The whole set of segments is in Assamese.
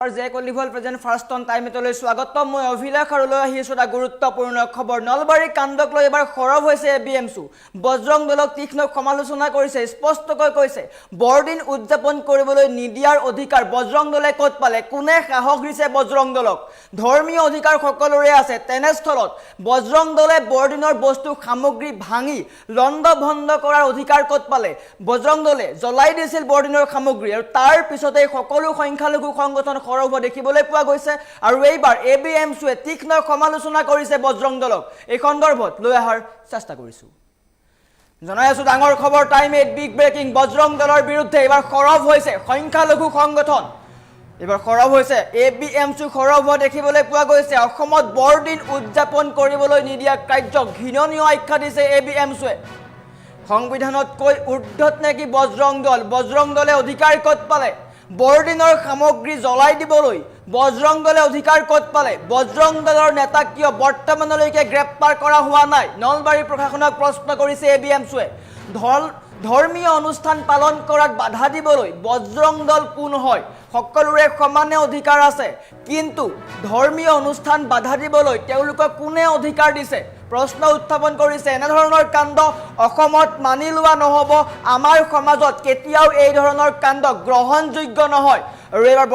যে কলিভল প্ৰেজেণ্ট ফাৰ্ষ্ট অন টাইমলৈ স্বাগতম মই অভিলাষ আৰু লৈ আহিছোঁ এটা গুৰুত্বপূৰ্ণ খবৰ নলবাৰী কাণ্ডক লৈ এবাৰ খৰব হৈছে এবিএমছু বজৰং দলক তীক্ষ্ণ সমালোচনা কৰিছে স্পষ্টকৈ কৈছে বৰদিন উদযাপন কৰিবলৈ নিদিয়াৰ অধিকাৰ বজৰং দলে ক'ত পালে কোনে সাহস দিছে বজৰং দলক ধৰ্মীয় অধিকাৰ সকলোৰে আছে তেনেস্থলত বজৰং দলে বৰদিনৰ বস্তু সামগ্ৰী ভাঙি লণ্ডভণ্ড কৰাৰ অধিকাৰ ক'ত পালে বজৰং দলে জ্বলাই দিছিল বৰদিনৰ সামগ্ৰী আৰু তাৰ পিছতে সকলো সংখ্যালঘু সংগঠন খৰব দেখিবলৈ পোৱা গৈছে আৰু এইবাৰ এবিএমছুৱে তীক্ষ্ণ সমালোচনা কৰিছে বজৰং দলক এই সন্দৰ্ভত লৈ অহাৰ চেষ্টা কৰিছোঁ জনাই আছোঁ ডাঙৰ খবৰ টাইম 8 বিগ ব্ৰেকিং বজৰং দলৰ বিৰুদ্ধে এইবাৰ খৰব হৈছে সংখ্যালঘু সংগঠন এইবাৰ খৰব হৈছে এবিএমছু খৰব দেখিবলৈ পোৱা গৈছে অসমত বৰদিন উদযাপন কৰিবলৈ নিদিয়া কাৰ্য ঘৃণনীয় আখ্যা দিছে এবিএমছুৱে সংবিধানতকৈ ঊৰ্ধ্বত নেকি বজৰং দলে অধিকাৰ ক'ত পালে বৰদিনৰ সামগ্ৰী জ্বলাই দিবলৈ বজৰং দলে অধিকাৰ ক'ত পালে বজৰং দলৰ নেতা কিয় বৰ্তমানলৈকে গ্ৰেপ্তাৰ কৰা হোৱা নাই নলবাৰী প্ৰশাসনক প্ৰশ্ন কৰিছে এবিএমছুৱে ধৰ্মীয় অনুষ্ঠান পালন কৰাত বাধা দিবলৈ বজৰং দল কোন হয় সকলোৰে সমানে অধিকাৰ আছে কিন্তু ধৰ্মীয় অনুষ্ঠান বাধা দিবলৈ তেওঁলোকক কোনে অধিকাৰ দিছে প্ৰশ্ন উত্থাপন কৰিছে এনে ধৰণৰ কাণ্ড অসমত মানি লোৱা নহব আমাৰ সমাজত কেতিয়াও এই ধৰণৰ কাণ্ড গ্ৰহণযোগ্য নহয় আৰু এইবাৰ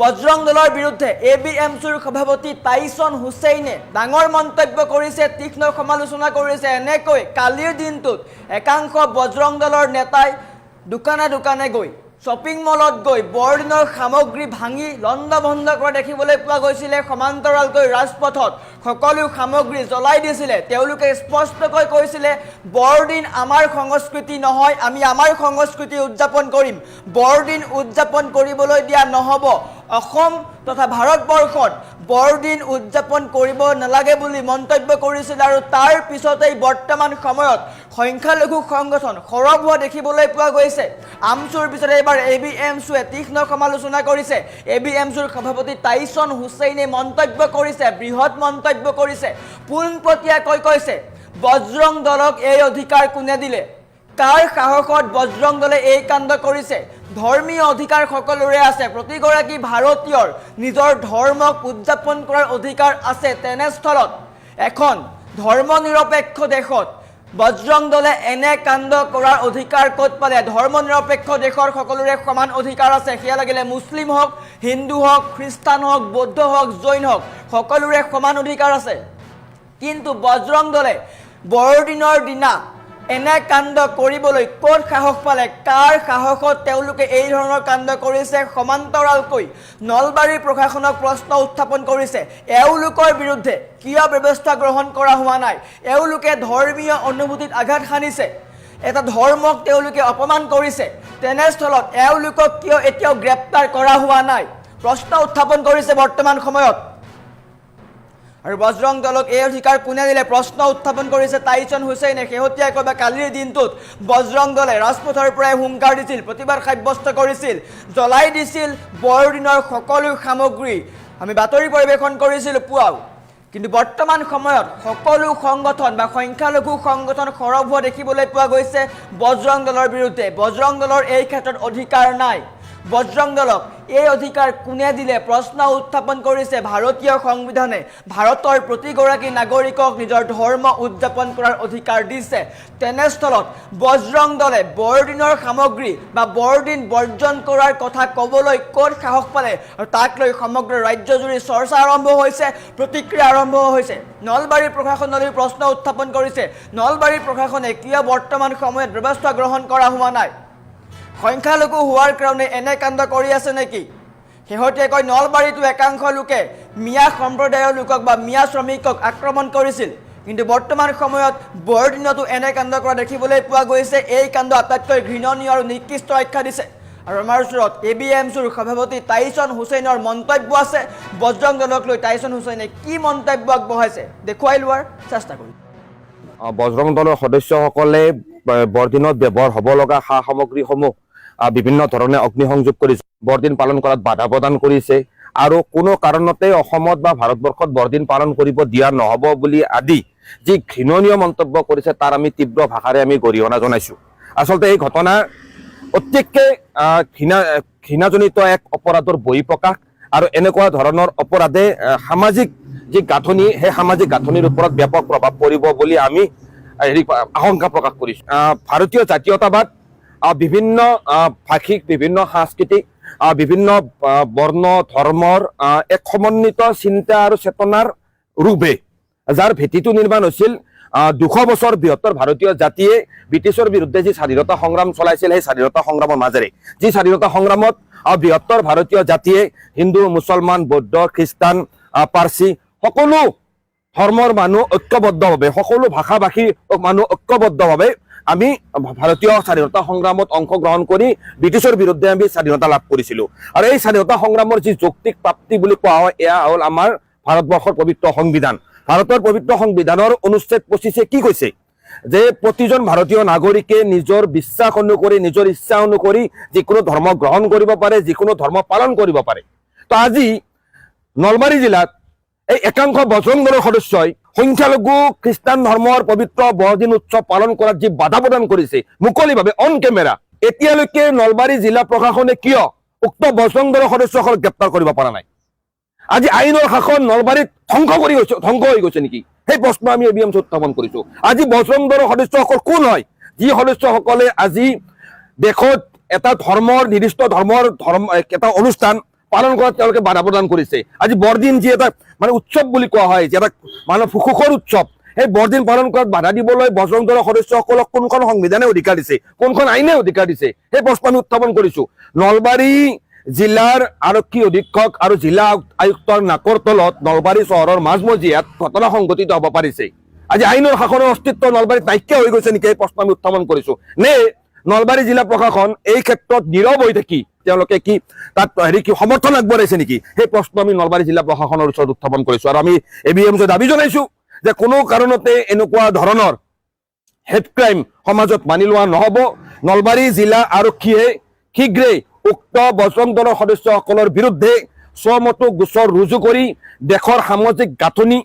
বজৰং দলৰ বিৰুদ্ধে এবিএমছুৰ সভাপতি টাইছন হুছেইনে ডাঙৰ মন্তব্য কৰিছে তীক্ষ্ণ সমালোচনা কৰিছে এনেকৈ কালিৰ দিনটোত একাংশ বজৰং দলৰ নেতাই দোকানে গৈ শ্বপিং মলত গৈ বৰদিনৰ সামগ্ৰী ভাঙি লণ্ডভণ্ড কৰা দেখিবলৈ পোৱা গৈছিলে সমান্তৰালকৈ ৰাজপথত সকলো সামগ্ৰী জ্বলাই দিছিলে তেওঁলোকে স্পষ্টকৈ কৈছিলে বৰদিন আমাৰ সংস্কৃতি নহয় আমি আমাৰ সংস্কৃতি উদযাপন কৰিম বৰদিন উদযাপন কৰিবলৈ দিয়া নহব অসম তথা ভাৰতবৰ্ষত বৰদিন উদযাপন কৰিব নালাগে বুলি মন্তব্য কৰিছিল আৰু তাৰ পিছতেই বৰ্তমান সময়ত সংখ্যালঘু সংগঠন খৰব হোৱা দেখিবলৈ পোৱা গৈছে আমছুৰ পিছতে এইবাৰ এবিএমছুৱে তীক্ষ্ণ সমালোচনা কৰিছে এবিএমছুৰ সভাপতি টাইছন হুছেইনে মন্তব্য কৰিছে বৃহৎ মন্তব্য কৰিছে পোনপটীয়াকৈ কৈছে বজৰং দলক এই অধিকাৰ কোনে দিলে কাৰ সাহসত বজৰং দলে এই কাণ্ড কৰিছে ধৰ্মীয় অধিকাৰ সকলোৰে আছে প্ৰতিগৰাকী ভাৰতীয়ৰ নিজৰ ধৰ্মক উদযাপন কৰাৰ অধিকাৰ আছে তেনেস্থলত এখন ধৰ্মনিৰপেক্ষ দেশত বজৰং দলে এনে কাণ্ড কৰাৰ অধিকাৰ ক'ত পালে ধৰ্মনিৰপেক্ষ দেশৰ সকলোৰে সমান অধিকাৰ আছে সেয়া লাগিলে মুছলিম হওক হিন্দু হওক খ্ৰীষ্টান হওক বৌদ্ধ হওক জৈন হওক সকলোৰে সমান অধিকাৰ আছে কিন্তু বজৰং দলে বৰদিনৰ দিনা এনে কাণ্ড কৰিবলৈ ক'ত সাহস পালে কাৰ সাহসত তেওঁলোকে এই ধৰণৰ কাণ্ড কৰিছে সমান্তৰালকৈ নলবাৰী প্ৰশাসনক প্ৰশ্ন উত্থাপন কৰিছে এওঁলোকৰ বিৰুদ্ধে কিয় ব্যৱস্থা গ্ৰহণ কৰা হোৱা নাই এওঁলোকে ধৰ্মীয় অনুভূতিত আঘাত সানিছে এটা ধৰ্মক তেওঁলোকে অপমান কৰিছে তেনেস্থলত এওঁলোকক কিয় এতিয়াও গ্ৰেপ্তাৰ কৰা হোৱা নাই প্ৰশ্ন উত্থাপন কৰিছে বৰ্তমান সময়ত আৰু বজৰং দলক এই অধিকাৰ কোনে দিলে প্ৰশ্ন উত্থাপন কৰিছে টাইছন হুছেইনে শেহতীয়াকৈ বা কালিৰ দিনটোত বজৰং দলে ৰাজপথৰ পৰাই হুংকাৰ দিছিল প্ৰতিবাদ সাব্যস্ত কৰিছিল জ্বলাই দিছিল বৰদিনৰ সকলো সামগ্ৰী আমি বাতৰি পৰিৱেশন কৰিছিলোঁ পুৱাও কিন্তু বৰ্তমান সময়ত সকলো সংগঠন বা সংখ্যালঘু সংগঠন খৰব হোৱা দেখিবলৈ পোৱা গৈছে বজৰং দলৰ বিৰুদ্ধে বজৰং দলৰ এই ক্ষেত্ৰত অধিকাৰ নাই বজৰং দলক এই অধিকাৰ কোনে দিলে প্ৰশ্ন উত্থাপন কৰিছে ভাৰতীয় সংবিধানে ভাৰতৰ প্ৰতিগৰাকী নাগৰিকক নিজৰ ধৰ্ম উদযাপন কৰাৰ অধিকাৰ দিছে তেনেস্থলত বজৰং দলে বৰদিনৰ সামগ্ৰী বা বৰদিন বৰ্জন কৰাৰ কথা ক'বলৈ ক'ত সাহস পালে আৰু তাক লৈ সমগ্ৰ ৰাজ্যজুৰি চৰ্চা আৰম্ভ হৈছে প্ৰতিক্ৰিয়া আৰম্ভ হৈছে নলবাৰী প্ৰশাসনলৈ প্ৰশ্ন উত্থাপন কৰিছে নলবাৰী প্ৰশাসনে কিয় বৰ্তমান সময়ত ব্যৱস্থা গ্ৰহণ কৰা হোৱা নাই সংখ্যালঘু হোৱাৰ কাৰণে এনে কাণ্ড কৰি আছে নেকি শেহতীয়াকৈ নলবাৰীতো একাংশ লোকে মিয়া সম্প্ৰদায়ৰ লোকক বা মিয়া শ্ৰমিকক আক্ৰমণ কৰিছিল কিন্তু বৰ্তমান সময়ত বৰদিনতো এনে কাণ্ড কৰা দেখিবলৈ পোৱা গৈছে এই কাণ্ড আটাইতকৈ ঘৃণনীয় আৰু নিকৃষ্ট আখ্যা দিছে আৰু আমাৰ ওচৰত এবিএমছুৰ সভাপতি টাইছন হুছেইনৰ মন্তব্য আছে বজৰং দলক লৈ টাইছন হুছেইনে কি মন্তব্য আগবঢ়াইছে দেখুৱাই লোৱাৰ চেষ্টা কৰিম বজৰং দলৰ সদস্যসকলে বৰদিনত ব্যৱহাৰ হ'ব লগা সা সামগ্ৰীসমূহ বিভিন্ন ধৰণে অগ্নিসংযোগ কৰিছে বৰদিন পালন কৰাত বাধা প্ৰদান কৰিছে আৰু কোনো কাৰণতে অসমত বা ভাৰতবৰ্ষত বৰদিন পালন কৰিব দিয়া নহ'ব বুলি আদি যি ঘৃণনীয় মন্তব্য কৰিছে তাৰ আমি তীব্ৰ ভাষাৰে আমি গৰিহণা জনাইছোঁ আচলতে এই ঘটনা অতিকে ঘৃণাজনিত এক অপৰাধৰ বহিঃপ্ৰকাশ আৰু এনেকুৱা ধৰণৰ অপৰাধে সামাজিক যি গাঁথনি সেই সামাজিক গাঁথনিৰ ওপৰত ব্যাপক প্ৰভাৱ পৰিব বুলি আমি আশংকা প্ৰকাশ কৰিছোঁ। ভাৰতীয় জাতীয়তাবাদ বিভিন্ন ভাষিক, বিভিন্ন সাংস্কৃতিক, বিভিন্ন বৰ্ণ ধৰ্মৰ এক সমন্বিত চিন্তা আৰু চেতনাৰ ৰূপে, যাৰ ভেটিটো নিৰ্মাণ হৈছিল 200 বছৰ বৃহত্তৰ ভাৰতীয় জাতিয়ে ব্ৰিটিছৰ বিৰুদ্ধে যি স্বাধীনতা সংগ্ৰাম চলাইছিল, সেই স্বাধীনতা সংগ্ৰামৰ মাজেৰে যি স্বাধীনতা সংগ্ৰামত বৃহত্তৰ ভাৰতীয় জাতিয়ে হিন্দু, মুছলমান, বৌদ্ধ, খ্ৰীষ্টান, পাৰ্চী সকলো ধৰ্মৰ মানুহ ঐক্যবদ্ধভাৱে, সকলো ভাষা ভাষী মানুহ ঐক্যবদ্ধভাৱে আমি ভাৰতীয় স্বাধীনতা সংগ্ৰামত অংশগ্ৰহণ কৰি ব্ৰিটিছৰ বিৰুদ্ধে আমি স্বাধীনতা লাভ কৰিছিলোঁ। আৰু এই স্বাধীনতা সংগ্ৰামৰ যি যৌক্তিক প্ৰাপ্তি বুলি কোৱা হয়, এয়া হ'ল আমাৰ ভাৰতবৰ্ষৰ পবিত্ৰ সংবিধান। ভাৰতৰ পবিত্ৰ সংবিধানৰ অনুচ্ছেদ 25 কি কৈছে যে প্ৰতিজন ভাৰতীয় নাগৰিকে নিজৰ বিশ্বাস অনুসৰি, নিজৰ ইচ্ছা অনুসৰি যিকোনো ধৰ্ম গ্ৰহণ কৰিব পাৰে, যিকোনো ধৰ্ম পালন কৰিব পাৰে। তো আজি নলবাৰী জিলাত এই একাংশ বজৰং দলৰ সদস্যই সংখ্যালঘু খ্ৰীষ্টান ধৰ্মৰ পবিত্ৰ বৰদিন উৎসৱ পালন কৰাত যি বাধা প্ৰদান কৰিছে মুকলিভাৱে অন কেমেৰা, এতিয়ালৈকে নলবাৰী জিলা প্ৰশাসনে কিয় উক্ত বজৰং দলৰ সদস্যসকলক গ্ৰেপ্তাৰ কৰিব পৰা নাই? আজি আইনৰ শাসন নলবাৰীত ধ্বংস হৈ গৈছে নেকি? সেই প্ৰশ্ন আমি ABMC উত্থাপন কৰিছো। আজি বজৰং দলৰ সদস্যসকল কোন হয়, যি সদস্যসকলে আজি দেশত এটা ধৰ্মৰ নিৰ্দিষ্ট ধৰ্মৰ এটা অনুষ্ঠান পালন কৰাত তেওঁলোকে বাধা প্ৰদান কৰিছে? আজি বৰদিন যি এটা উৎসৱ বুলি কোৱা হয়, যি এটা সুখৰ উৎসৱ, সেই বৰদিন পালন কৰাত বাধা দিবলৈ বজৰং দলৰ সদস্যসকলক কোনখন সংবিধানে অধিকাৰ দিছে, কোনখন আইনে অধিকাৰ দিছে? সেই প্ৰশ্ন আমি উত্থাপন কৰিছো। নলবাৰী জিলাৰ আৰক্ষী অধীক্ষক আৰু জিলা আয়ুক্তৰ নাকৰ তলত নলবাৰী চহৰৰ মাজমজিয়াত ঘটনা সংঘটিত হ'ব পাৰিছে। আজি আইনৰ শাসনৰ অস্তিত্ব নলবাৰীত নাইকিয়া হৈ গৈছে নেকি? এই প্ৰশ্ন আমি উত্থাপন কৰিছো। নে নলবাৰী জিলা প্ৰশাসন এই ক্ষেত্ৰত নীৰৱ হৈ থাকি তেওঁলোকে কি তাত সমৰ্থন আগবঢ়াইছে নেকি? সেই প্ৰশ্ন আমি নলবাৰী জিলা প্ৰশাসনৰ ওচৰত উত্থাপন কৰিছো। আৰু আমি ABMC দাবী জনাইছো যে কোনো কাৰণতে এনেকুৱা ধৰণৰ হেড ক্ৰাইম সমাজত মানি লোৱা নহ'ব। নলবাৰী জিলা আৰক্ষীয়ে শীঘ্ৰেই উক্ত বজৰং দলৰ সদস্যসকলৰ বিৰুদ্ধে স্বমতো গোচৰ ৰুজু কৰি দেশৰ সামাজিক গাঁথনি,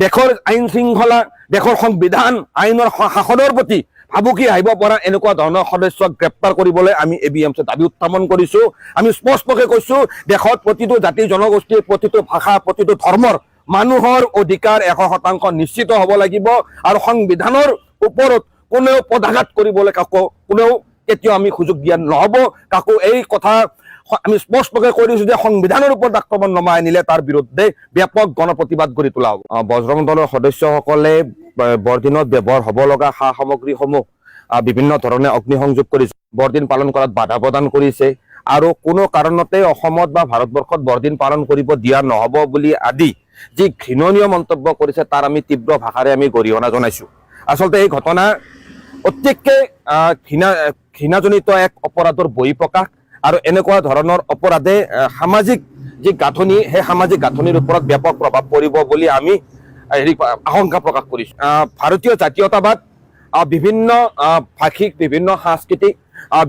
দেশৰ আইন শৃংখলা, দেশৰ সংবিধান, আইনৰ শাসনৰ প্ৰতি ভাবুকি আহিব পৰা এনেকুৱা ধৰণৰ সদস্যক গ্ৰেপ্তাৰ কৰিবলৈ আমি ABMC দাবী উত্থাপন কৰিছো। আমি স্পষ্টকৈ কৈছো, দেশত প্ৰতিটো জাতি জনগোষ্ঠীৰ, প্ৰতিটো ভাষা, প্ৰতিটো ধৰ্মৰ মানুহৰ অধিকাৰ 100% নিশ্চিত হ'ব লাগিব। আৰু সংবিধানৰ ওপৰত কোনেও পদাঘাত কৰিবলৈ কোনেও কেতিয়াও আমি সুযোগ দিয়া নহ'ব। কাকো এই কথা আমি স্পষ্টকৈ কৈ দিছো যে সংবিধানৰ ওপৰত আক্ৰমণ নমাই আনিলে তাৰ বিৰুদ্ধে ব্যাপক গণপ্ৰতিবাদ গঢ়ি তোলা হ'ব। বজৰং দলৰ সদস্যসকলে বৰদিনত ব্যৱহাৰ হ'ব লগা সা সামগ্ৰীসমূহ বিভিন্ন ধৰণে অগ্নিসংযোগ কৰিছে, বৰদিন পালন কৰাত বাধা প্ৰদান কৰিছে, আৰু কোনো কাৰণতে অসমত বা ভাৰতবৰ্ষত বৰদিন পালন কৰিব দিয়া নহ'ব বুলি আদি যি ঘৃণনীয় মন্তব্য কৰিছে তাৰ আমি তীব্ৰ ভাষাৰে আমি গৰিহণা জনাইছো। আচলতে এই ঘটনা অতিকে ঘৃণাজনিত এক অপৰাধৰ বহিঃপ্ৰকাশ আৰু এনেকুৱা ধৰণৰ অপৰাধে সামাজিক যি গাঁথনি সেই সামাজিক গাঁথনিৰ ওপৰত ব্যাপক প্ৰভাৱ পৰিব বুলি আমি আশংকা প্ৰকাশ কৰিছো। ভাৰতীয় জাতীয়তাবাদ বিভিন্ন ভাষিক, বিভিন্ন সাংস্কৃতিক,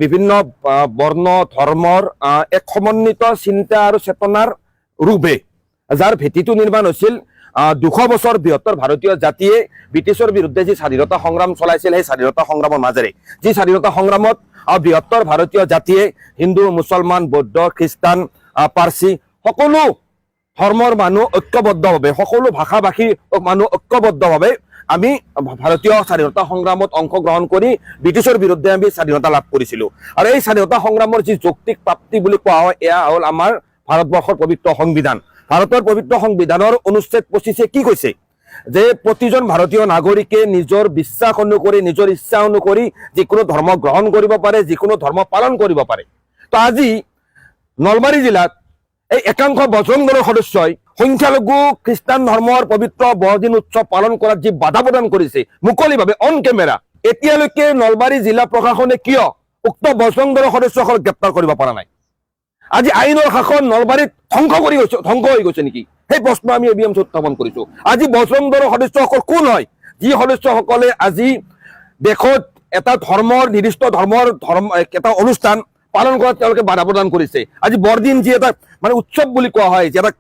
বিভিন্ন বৰ্ণ ধৰ্মৰ এক সমন্বিত চিন্তা আৰু চেতনাৰ ৰূপে, যাৰ ভেটিটো নিৰ্মাণ হৈছিল 200 বছৰ বৃহত্তৰ ভাৰতীয় জাতিয়ে ব্ৰিটিছৰ বিৰুদ্ধে যি স্বাধীনতা সংগ্ৰাম চলাইছিল, সেই স্বাধীনতা সংগ্ৰামৰ মাজেৰে যি স্বাধীনতা সংগ্ৰামত বৃহত্তৰ ভাৰতীয় জাতিয়ে হিন্দু, মুছলমান, বৌদ্ধ, খ্ৰীষ্টান, পাৰ্চী সকলো ধৰ্মৰ মানুহ ঐক্যবদ্ধভাৱে, সকলো ভাষা ভাষী মানুহ ঐক্যবদ্ধভাৱে আমি ভাৰতীয় স্বাধীনতা সংগ্ৰামত অংশগ্ৰহণ কৰি ব্ৰিটিছৰ বিৰুদ্ধে আমি স্বাধীনতা লাভ কৰিছিলোঁ। আৰু এই স্বাধীনতা সংগ্ৰামৰ যি যৌক্তিক প্ৰাপ্তি বুলি কোৱা হয়, এয়া হ'ল আমাৰ ভাৰতবৰ্ষৰ পবিত্ৰ সংবিধান। ভাৰতৰ পবিত্ৰ সংবিধানৰ অনুচ্ছেদ 25 কি কৈছে যে প্ৰতিজন ভাৰতীয় নাগৰিকে নিজৰ বিশ্বাস অনুসৰি, নিজৰ ইচ্ছা অনুসৰি যিকোনো ধৰ্ম গ্ৰহণ কৰিব পাৰে, যিকোনো ধৰ্ম পালন কৰিব পাৰে। তো আজি নলবাৰী জিলাত এই একাংশ বজৰং দলৰ সদস্যই সংখ্যালঘু খ্ৰীষ্টান ধৰ্মৰ পবিত্ৰ বৰদিন উৎসৱ পালন কৰাত যি বাধা প্ৰদান কৰিছে মুকলিভাৱে অন কেমেৰা, এতিয়ালৈকে নলবাৰী জিলা প্ৰশাসনে কিয় উক্ত বজৰং দলৰ সদস্যসকলক গ্ৰেপ্তাৰ কৰিব পৰা নাই? আজি আইনৰ শাসন নলবাৰীত ধ্বংস হৈ গৈছে নেকি? সেই প্ৰশ্ন আমি ABMC উত্থাপন কৰিছো। আজি বজৰং দলৰ সদস্যসকল কোন হয়, যি সদস্যসকলে আজি দেশত এটা ধৰ্মৰ নিৰ্দিষ্ট ধৰ্মৰ এটা অনুষ্ঠান পালন কৰাত তেওঁলোকে বাধা প্ৰদান কৰিছে? আজি বৰদিন যি এটা উৎসৱ বুলি কোৱা হয়, যি এটা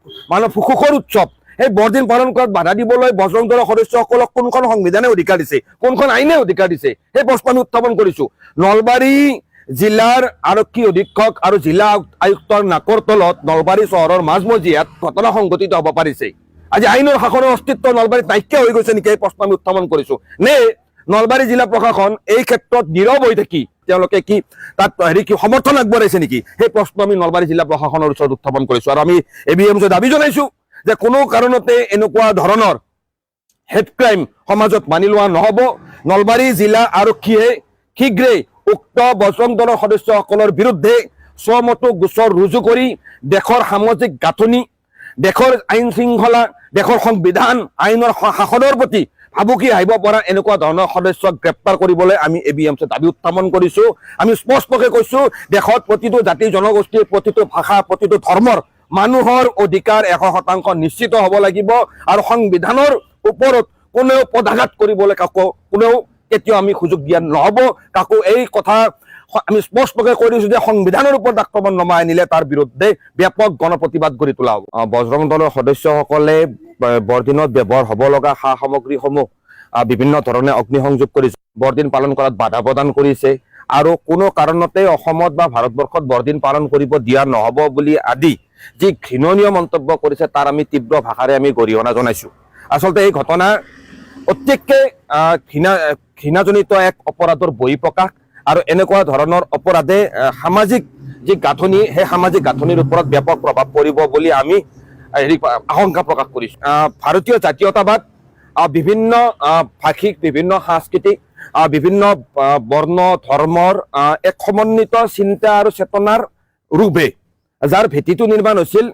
সুখৰ উৎসৱ, সেই বৰদিন পালন কৰাত বাধা দিবলৈ বজৰং দলৰ সদস্যসকলক কোনখন সংবিধানে অধিকাৰ দিছে, কোনখন আইনে অধিকাৰ দিছে? সেই প্ৰশ্ন আমি উত্থাপন কৰিছো। নলবাৰী জিলাৰ আৰক্ষী অধীক্ষক আৰু জিলা আয়ুক্তৰ নাকৰ তলত নলবাৰী চহৰৰ মাজমজিয়াত ঘটনা সংঘটিত হ'ব পাৰিছে। আজি আইনৰ শাসনৰ অস্তিত্ব নলবাৰীত নাইকিয়া হৈ গৈছে নেকি, এই প্ৰশ্ন আমি উত্থাপন কৰিছো। নে নলবাৰী জিলা প্ৰশাসন এই ক্ষেত্ৰত নীৰৱ হৈ থাকি তেওঁলোকে কি তাত কি সমৰ্থন আগবঢ়াইছে নেকি, সেই প্ৰশ্ন আমি নলবাৰী জিলা প্ৰশাসনৰ ওচৰত উত্থাপন কৰিছো। আৰু আমি ABMC দাবী জনাইছো যে কোনো কাৰণতে এনেকুৱা ধৰণৰ হেড ক্ৰাইম সমাজত মানি লোৱা নহ'ব। নলবাৰী জিলা আৰক্ষীয়ে শীঘ্ৰেই উক্ত বজৰং দলৰ সদস্যসকলৰ বিৰুদ্ধে স্বমতো গোচৰ ৰুজু কৰি দেশৰ সামাজিক গাঁথনি, দেশৰ আইন শৃংখলা, দেশৰ সংবিধান, আইনৰ শাসনৰ প্ৰতি ভাবুকি আহিব পৰা এনেকুৱা ধৰণৰ সদস্যক গ্ৰেপ্তাৰ কৰিবলৈ আমি ABMC দাবী উত্থাপন কৰিছো। আমি স্পষ্টকৈ কৈছো, দেশত প্ৰতিটো জাতি জনগোষ্ঠীৰ, প্ৰতিটো ভাষা, প্ৰতিটো ধৰ্মৰ মানুহৰ অধিকাৰ 100% নিশ্চিত হ'ব লাগিব। আৰু সংবিধানৰ ওপৰত কোনেও পদাঘাত কৰিবলৈ কোনেও কেতিয়াও আমি সুযোগ দিয়া নহ'ব। কাকো এই কথা আমি স্পষ্টকৈ কৈ দিছো যে সংবিধানৰ ওপৰত আক্ৰমণ নমাই আনিলে তাৰ বিৰুদ্ধে ব্যাপক গণপ্ৰতিবাদ গঢ়ি তোলা হ'ব। বজৰং দলৰ সদস্যসকলে বৰদিনত ব্যৱহাৰ হ'ব লগা সা সামগ্ৰীসমূহ বিভিন্ন ধৰণে অগ্নিসংযোগ কৰিছে, বৰদিন পালন কৰাত বাধা প্ৰদান কৰিছে আৰু কোনো কাৰণতে অসমত বা ভাৰতবৰ্ষত বৰদিন পালন কৰিব দিয়া নহ'ব বুলি আদি যি ঘৃণনীয় মন্তব্য কৰিছে তাৰ আমি তীব্ৰ ভাষাৰে আমি গৰিহণা জনাইছো। আচলতে এই ঘটনা অতিকৈ ঘৃণাজনিত এক অপৰাধৰ বহিঃপ্ৰকাশ আৰু এনেকুৱা ধৰণৰ অপৰাধে সামাজিক যি গাঁথনি, সেই সামাজিক গাঁথনিৰ ওপৰত ব্যাপক প্ৰভাৱ পৰিব বুলি আমি আশংকা প্ৰকাশ কৰিছো। ভাৰতীয় জাতীয়তাবাদ বিভিন্ন ভাষিক, বিভিন্ন সাংস্কৃতিক, বিভিন্ন বৰ্ণ ধৰ্মৰ এক সমন্বিত চিন্তা আৰু চেতনাৰ ৰূপে যাৰ ভেটিটো নিৰ্মাণ হৈছিল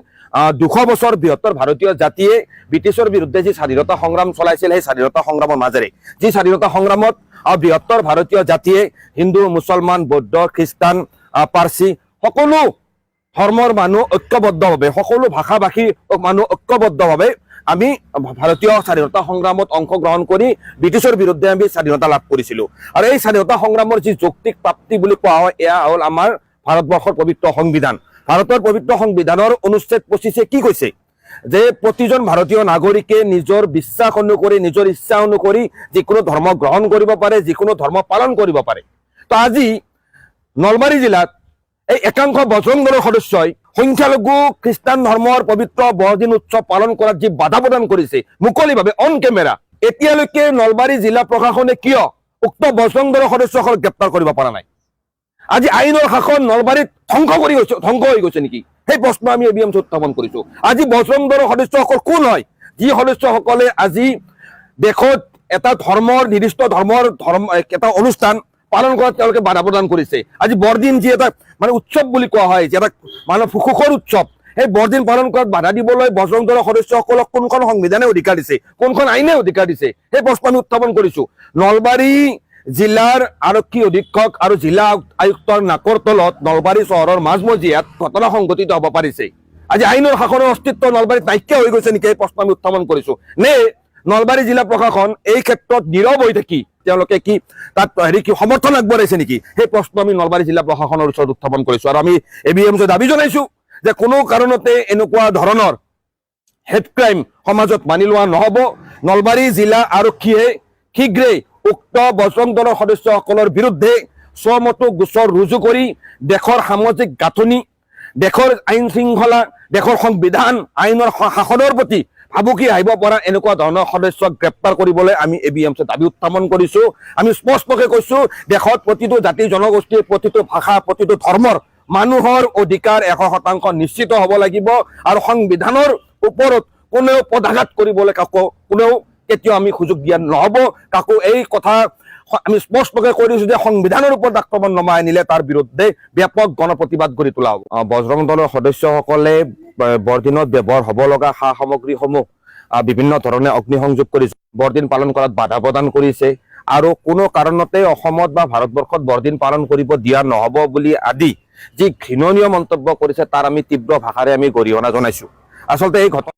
200 বছৰ বৃহত্তৰ ভাৰতীয় জাতিয়ে ব্ৰিটিছৰ বিৰুদ্ধে যি স্বাধীনতা সংগ্ৰাম চলাইছিল, সেই স্বাধীনতা সংগ্ৰামৰ মাজেৰে যি স্বাধীনতা সংগ্ৰামত বৃহত্তৰ ভাৰতীয় জাতিয়ে হিন্দু, মুছলমান, বৌদ্ধ, খ্ৰীষ্টান, পাৰ্চী সকলো ধৰ্মৰ মানুহ ঐক্যবদ্ধভাৱে, সকলো ভাষা ভাষীৰ মানুহ ঐক্যবদ্ধভাৱে আমি ভাৰতীয় স্বাধীনতা সংগ্ৰামত অংশগ্ৰহণ কৰি ব্ৰিটিছৰ বিৰুদ্ধে আমি স্বাধীনতা লাভ কৰিছিলোঁ। আৰু এই স্বাধীনতা সংগ্ৰামৰ যি যৌক্তিক প্ৰাপ্তি বুলি কোৱা হয়, এয়া হ'ল আমাৰ ভাৰতবৰ্ষৰ পবিত্ৰ সংবিধান। ভাৰতৰ পবিত্ৰ সংবিধানৰ অনুচ্ছেদ 25 কি কৈছে যে প্ৰতিজন ভাৰতীয় নাগৰিকে নিজৰ বিশ্বাস অনুসৰি, নিজৰ ইচ্ছা অনুসৰি যিকোনো ধৰ্ম গ্ৰহণ কৰিব পাৰে, যিকোনো ধৰ্ম পালন কৰিব পাৰে। তো আজি নলবাৰী জিলাত এই একাংশ বজৰং দলৰ সদস্যই সংখ্যালঘু খ্ৰীষ্টান ধৰ্মৰ পবিত্ৰ বৰদিন উৎসৱ পালন কৰাত যি বাধা প্ৰদান কৰিছে মুকলিভাৱে অন কেমেৰা, এতিয়ালৈকে নলবাৰী জিলা প্ৰশাসনে কিয় উক্ত বজৰং দলৰ সদস্যসকলক গ্ৰেপ্তাৰ কৰিব পৰা নাই? আজি আইনৰ শাসন নলবাৰীত ধ্বংস হৈ গৈছে নেকি, সেই প্ৰশ্ন আমি ABMC উত্থাপন কৰিছো। আজি বজৰং দলৰ সদস্যসকল কোন হয়, যি সদস্যসকলে আজি দেশত এটা ধৰ্মৰ, নিৰ্দিষ্ট ধৰ্মৰ এটা অনুষ্ঠান পালন কৰাত তেওঁলোকে বাধা প্ৰদান কৰিছে। আজি বৰদিন যি এটা মানে উৎসৱ বুলি কোৱা হয়, যি এটা মানে সুখৰ উৎসৱ, সেই বৰদিন পালন কৰাত বাধা দিবলৈ বজৰং দলৰ সদস্যসকলক কোনখন সংবিধানে অধিকাৰ দিছে, কোনখন আইনে অধিকাৰ দিছে, সেই প্ৰশ্ন আমি উত্থাপন কৰিছো। নলবাৰী জিলাৰ আৰক্ষী অধীক্ষক আৰু জিলা আয়ুক্তৰ নাকৰ তলত নলবাৰী চহৰৰ মাজমজিয়াত ঘটনা সংঘটিত হ'ব পাৰিছে। আজি আইনৰ শাসনৰ অস্তিত্ব নলবাৰীত নাইকিয়া হৈ গৈছে নেকি, এই প্ৰশ্ন আমি উত্থাপন কৰিছো। নে নলবাৰী জিলা প্ৰশাসন এই ক্ষেত্ৰত নীৰৱ হৈ থাকি তেওঁলোকে কি তাত কি সমৰ্থন আগবঢ়াইছে নেকি, সেই প্ৰশ্ন আমি নলবাৰী জিলা প্ৰশাসনৰ ওচৰত উত্থাপন কৰিছো। আৰু আমি ABMC দাবী জনাইছো যে কোনো কাৰণতে এনেকুৱা ধৰণৰ হেড ক্ৰাইম সমাজত মানি লোৱা নহ'ব। নলবাৰী জিলা আৰক্ষীয়ে শীঘ্ৰেই উক্ত বজৰং দলৰ সদস্যসকলৰ বিৰুদ্ধে স্বমতো গোচৰ ৰুজু কৰি দেশৰ সামাজিক গাঁথনি, দেশৰ আইন শৃংখলা, দেশৰ সংবিধান, আইনৰ শাসনৰ প্ৰতি ভাবুকি আহিব পৰা এনেকুৱা ধৰণৰ সদস্যক গ্ৰেপ্তাৰ কৰিবলৈ আমি ABMC দাবী উত্থাপন কৰিছো। আমি স্পষ্টকৈ কৈছো, দেশত প্ৰতিটো জাতি জনগোষ্ঠীৰ, প্ৰতিটো ভাষা, প্ৰতিটো ধৰ্মৰ মানুহৰ অধিকাৰ 100% নিশ্চিত হ'ব লাগিব। আৰু সংবিধানৰ ওপৰত কোনেও পদাঘাত কৰিবলৈ কোনেও কেতিয়াও আমি সুযোগ দিয়া নহ'ব। কাকো এই কথা আমি স্পষ্টকৈ কৈ দিছো যে সংবিধানৰ ওপৰত আক্ৰমণ নমাই আনিলে তাৰ বিৰুদ্ধে ব্যাপক গণপ্ৰতিবাদ গঢ়ি তোলা হ'ব। বজৰং দলৰ সদস্যসকলে বৰদিনত ব্যৱহাৰ হ'ব লগা সা সামগ্ৰীসমূহ বিভিন্ন ধৰণে অগ্নিসংযোগ কৰিছে, বৰদিন পালন কৰাত বাধা প্ৰদান কৰিছে আৰু কোনো কাৰণতে অসমত বা ভাৰতবৰ্ষত বৰদিন পালন কৰিব দিয়া নহ'ব বুলি আদি যি ঘৃণনীয় মন্তব্য কৰিছে তাৰ আমি তীব্ৰ ভাষাৰে আমি গৰিহণা জনাইছো। আচলতে এই ঘটনা